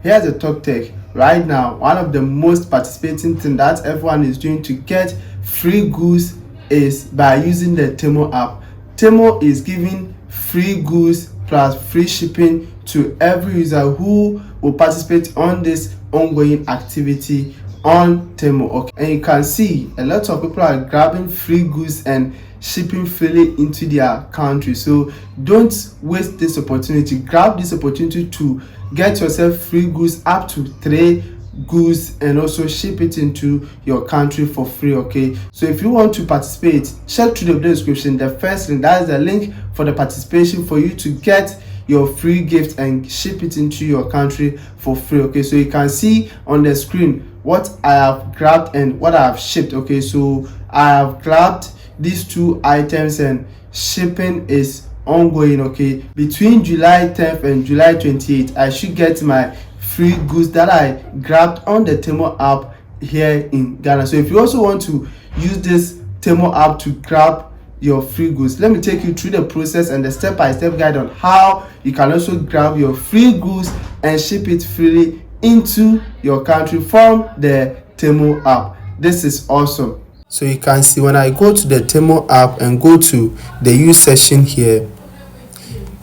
Here's a talk tech. Right now, one of the most participating thing that everyone is doing to get free goods is by using the Temu app. Temu is giving free goods plus free shipping to every user who will participate on this ongoing activity on Temu. Okay, and you can see a lot of people are grabbing free goods and shipping freely into their country. So don't waste this opportunity. Grab this opportunity to get yourself free goods, up to 3 goods, and also ship it into your country for free. Okay, so if you want to participate, check through the description. The first link, that is the link for the participation for you to get your free gift and ship it into your country for free. Okay, so you can see on the screen what I have grabbed and what I have shipped. Okay, so I have grabbed these 2 items and shipping is ongoing. Okay, between July 10th and July 28th, I should get my free goods that I grabbed on the Temu app here in Ghana. So if you also want to use this Temu app to grab your free goods, let me take you through the process and the step-by-step guide on how you can also grab your free goods and ship it freely into your country from the Temu app. This is awesome. So you can see when I go to the Temu app and go to the use section here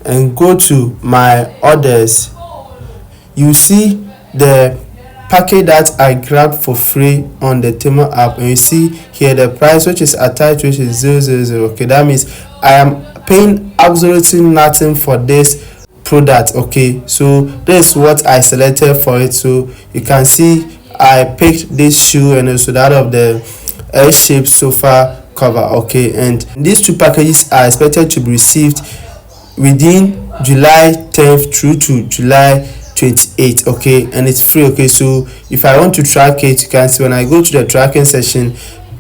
and go to my orders, you see the package that I grabbed for free on the Temu app, and you see here the price which is attached, which is 000. Okay, that means I am paying absolutely nothing for this product. Okay, so this is what I selected for it. So you can see I picked this shoe and also that of the L-shaped sofa cover. Okay, and these 2 packages are expected to be received within July 10th through to July 28th. Okay, and it's free. Okay, so if I want to track it, you can see when I go to the tracking section,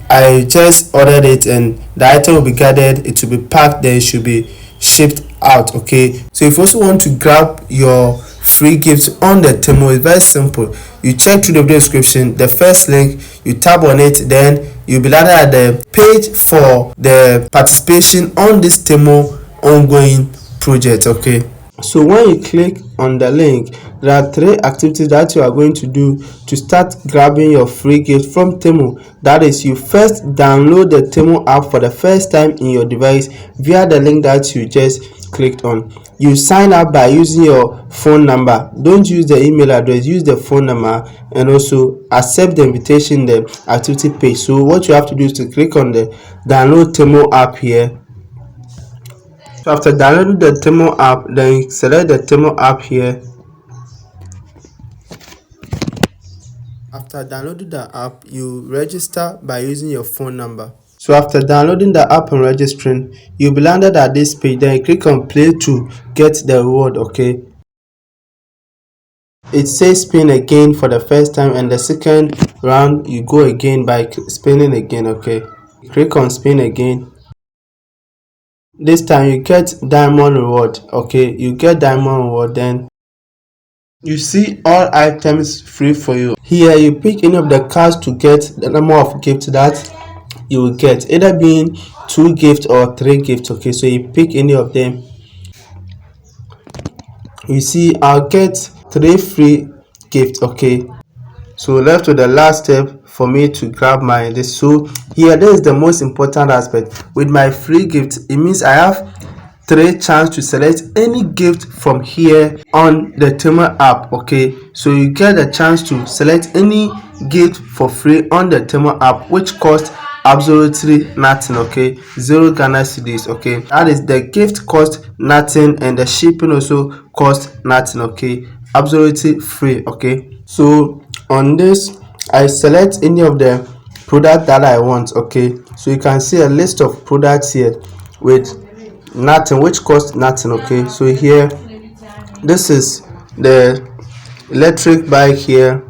I just ordered it and the item will be gathered, it will be packed, then it should be shipped out. Okay, so if you also want to grab your free gifts on the Temu, it's very simple. You check through the description, the first link, you tap on it, then you'll be landed at the page for the participation on this Temu ongoing project. Okay, so when you click on the link, there are 3 activities that you are going to do to start grabbing your free gift from Temu. That is, you first download the Temu app for the first time in your device via the link that you just clicked on. You sign up by using your phone number. Don't use the email address, use the phone number, and also accept the invitation in the activity page. So what you have to do is to click on the download Temu app here. So after downloading the Temu app, then select the Temu app here. After downloading the app, you register by using your phone number. So after downloading the app and registering, you'll be landed at this page. Then you click on play to get the reward. Okay, it says spin again for the first time, and the second round you go again by spinning again. Okay, click on spin again. This time you get diamond reward. Okay, you get diamond reward, then you see all items free for you. Here you pick any of the cards to get the number of gifts that you will get, either being 2 gifts or 3 gifts. Okay, so you pick any of them. You see I'll get 3 free gifts. Okay, so left with the last step for me to grab my this. So here, this is the most important aspect. With my free gift, it means I have 3 chance to select any gift from here on the Temu app. Okay, so you get the chance to select any gift for free on the Temu app, which costs absolutely nothing. Okay, 0 Ghana cedis. Okay, that is, the gift cost nothing and the shipping also cost nothing. Okay, absolutely free. Okay, so on this, I select any of the product that I want. Okay, so you can see a list of products here with nothing, which costs nothing. Okay, so here, this is the electric bike here.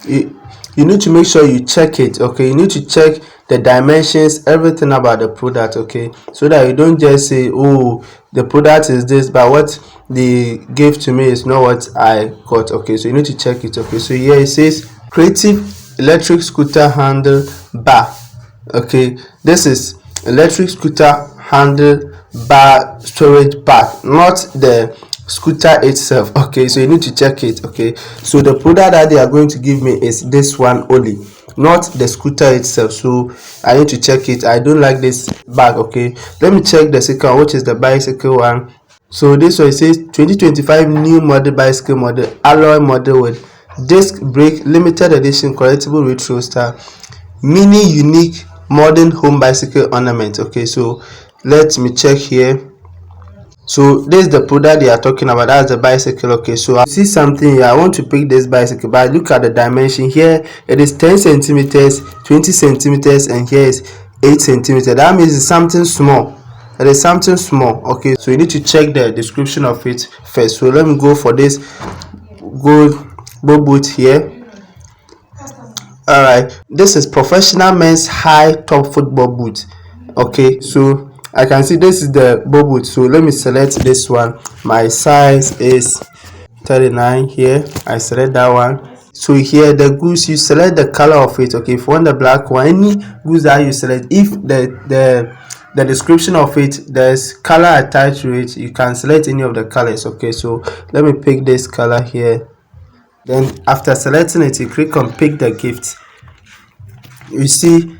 You need to make sure you check it. Okay, you need to check the dimensions, everything about the product. Okay, so that you don't just say, oh, the product is this, but what they gave to me is not what I got. Okay, so you need to check it. Okay, so here it says creative electric scooter handle bar. Okay, this is electric scooter handle bar storage pack, not the scooter itself. Okay, so you need to check it. Okay, so the product that they are going to give me is this one only, not the scooter itself. So I need to check it. I don't like this bag. Okay, let me check the second, which is the bicycle one. So this one, it says 2025 new model bicycle model, alloy model with disc brake, limited edition collectible retro star, mini unique modern home bicycle ornament. Okay, so let me check here. So this is the product they are talking about. That's the bicycle. Okay, so I see something here. I want to pick this bicycle, but look at the dimension here. It is 10 centimeters, 20 centimeters, and here is 8 centimeters. That means it's something small. It is something small. Okay, so you need to check the description of it first. So let me go for this gold boot here. All right, this is professional men's high top football boot. Okay, so I can see this is the boot. So let me select this one. My size is 39 here. I select that one. So here the goose, you select the color of it. Okay, if you want the black one, any goose that you select, if the description of it there's color attached to it, you can select any of the colors. Okay, so let me pick this color here. Then after selecting it, you click on pick the gift. You see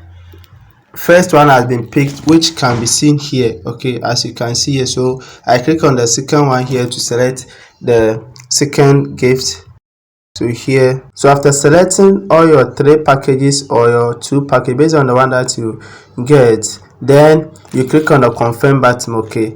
first one has been picked, which can be seen here. Okay, as you can see here. So I click on the second one here to select the second gift. So here, so after selecting all your 3 packages or your 2 packages based on the one that you get, then you click on the confirm button. Okay,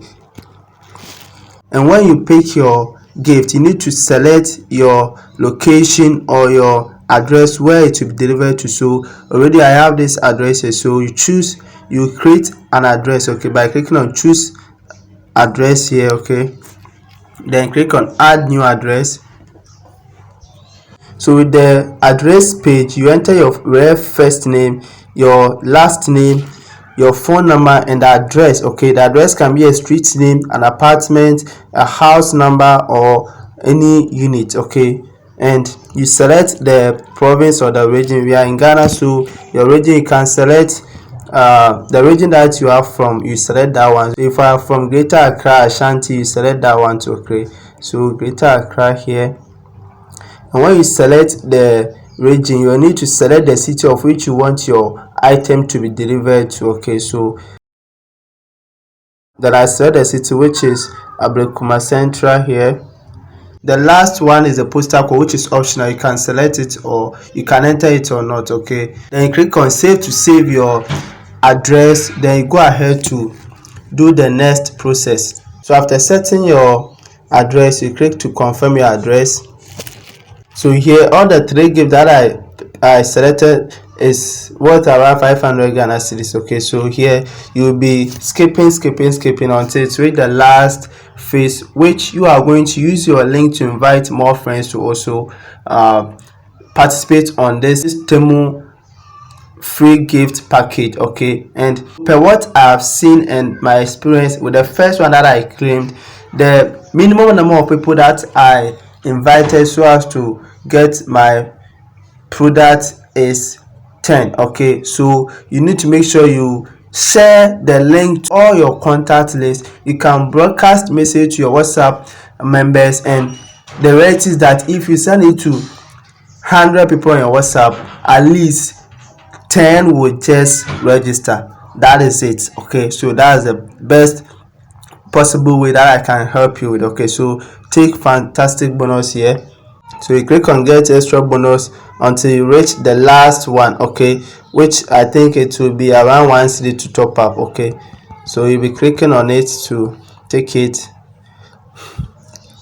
and when you pick your gift, you need to select your location or your address where it will be delivered to. So already I have this address here, so you create an address. Okay, by clicking on choose address here. Okay, then click on add new address. So with the address page, you enter your first name, your last name, your phone number, and the address. Okay, the address can be a street name, an apartment, a house number, or any unit. Okay, and you select the province or the region. We are in Ghana, so your region, you can select the region that you are from. You select that one. So if I am from Greater Accra, Ashanti, you select that one too. Okay, so Greater Accra here. And when you select the region, you need to select the city of which you want your item to be delivered to. Okay, so then I select the city, which is Ablekuma Central here. The last one is the postal code, which is optional. You can select it or you can enter it or not. Okay, then you click on save to save your address. Then you go ahead to do the next process. So after setting your address, you click to confirm your address. So here all the 3 gifts that I selected is worth around 500 Ghana cedis. Okay, so here you will be skipping until it's reach the last phase, which you are going to use your link to invite more friends to also participate on this Temu free gift package. Okay, and per what I have seen and my experience with the first one that I claimed, the minimum number of people that I invited so as to get my product is 10. Okay, so you need to make sure you share the link to all your contact list. You can broadcast message to your WhatsApp members, and the rate is that if you send it to 100 people on your WhatsApp, at least 10 will just register. That is it. Okay, so that's the best possible way that I can help you with. Okay, so take fantastic bonus here. So you click on get extra bonus until you reach the last one. Okay, which I think it will be around 1 cedi to top up. Okay, so you'll be clicking on it to take it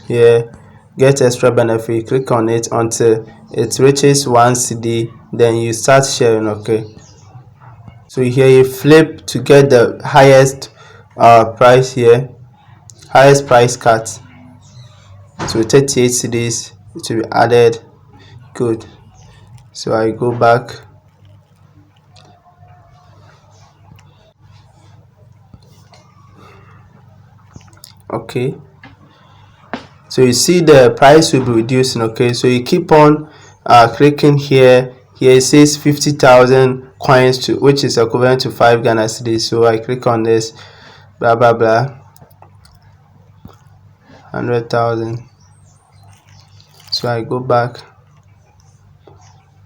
here, get extra benefit. You click on it until it reaches 1 cedi, then you start sharing. Okay, so here you flip to get the highest price here, highest price cut. So 38 cedis to be added. Good. So I go back. Okay, so you see the price will be reducing. Okay, so you keep on clicking here. It says 50,000 coins, to which is equivalent to 5 Ghana cedis. So I click on this, blah blah blah. 100,000. So I go back,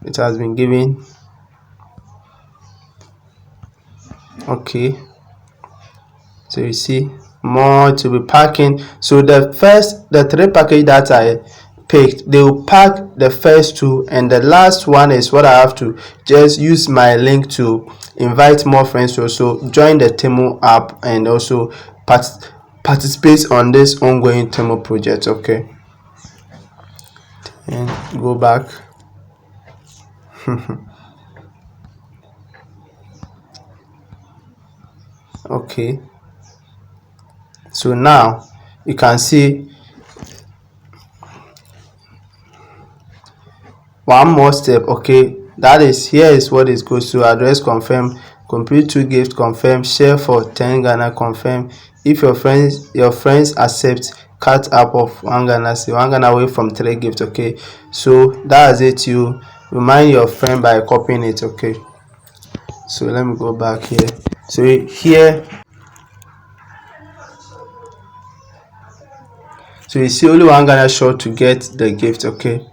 it has been given. Okay, so you see more to be packing. So the 3 package that I picked, they will pack the first 2, and the last one is what I have to just use my link to invite more friends to also join the Temu app and also participate on this ongoing Temu project. Okay, and go back. Okay, so now you can see one more step. Okay, that is, here is what it goes to: address confirm, complete 2 gifts confirm, share for 10 Ghana confirm. If your friends accept, cut up of 1 Ghana, say 1 Ghana away from 3 gifts. Okay, so that's it. You remind your friend by copying it. Okay, so let me go back here. So here, so you see only 1 Ghana short to get the gift. Okay,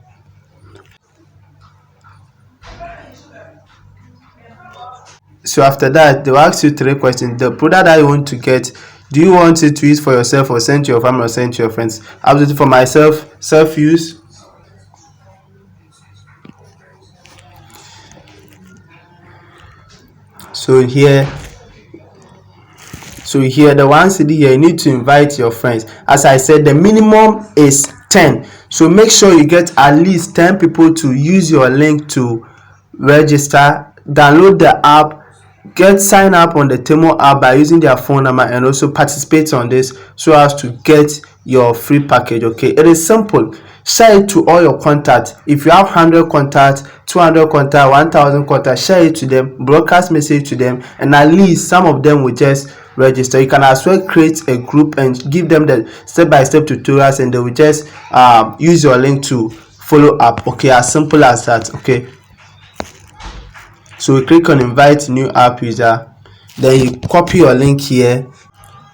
so after that, they will ask you 3 questions. The product that you want to get, do you want it to use for yourself or send to your family or send to your friends? Absolutely, for myself, self-use. So here, the 1 cedi here, you need to invite your friends. As I said, the minimum is 10. So make sure you get at least 10 people to use your link to register, download the app, sign up on the Temu app by using their phone number, and also participate on this so as to get your free package. Okay, it is simple. Share it to all your contacts. If you have 100 contacts, 200 contacts, 1,000 contacts, share it to them, broadcast message to them, and at least some of them will just register. You can as well create a group and give them the step-by-step tutorials, and they will just use your link to follow up. Okay, as simple as that. Okay, so we click on invite new app user, then you copy your link here,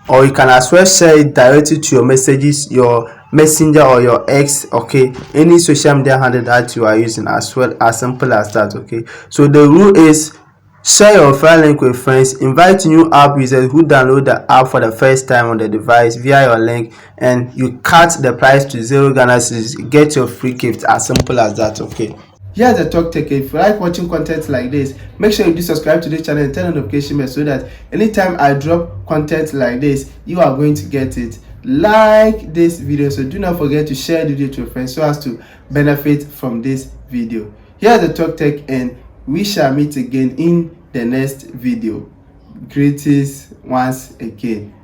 or you can as well share it directly to your messages, your messenger or your X. Okay, any social media handle that you are using, as well, as simple as that. Okay, so the rule is share your file link with friends, invite new app users who download the app for the first time on the device via your link, and you cut the price to 0 Ghana cedis, get your free gift. As simple as that. Okay, here's the talk tech. If you like watching content like this, make sure you do subscribe to the channel and turn on the notification bell so that anytime I drop content like this, you are going to get it. Like this video, so do not forget to share the video to your friends so as to benefit from this video. Here's the talk tech, and we shall meet again in the next video. Greetings once again.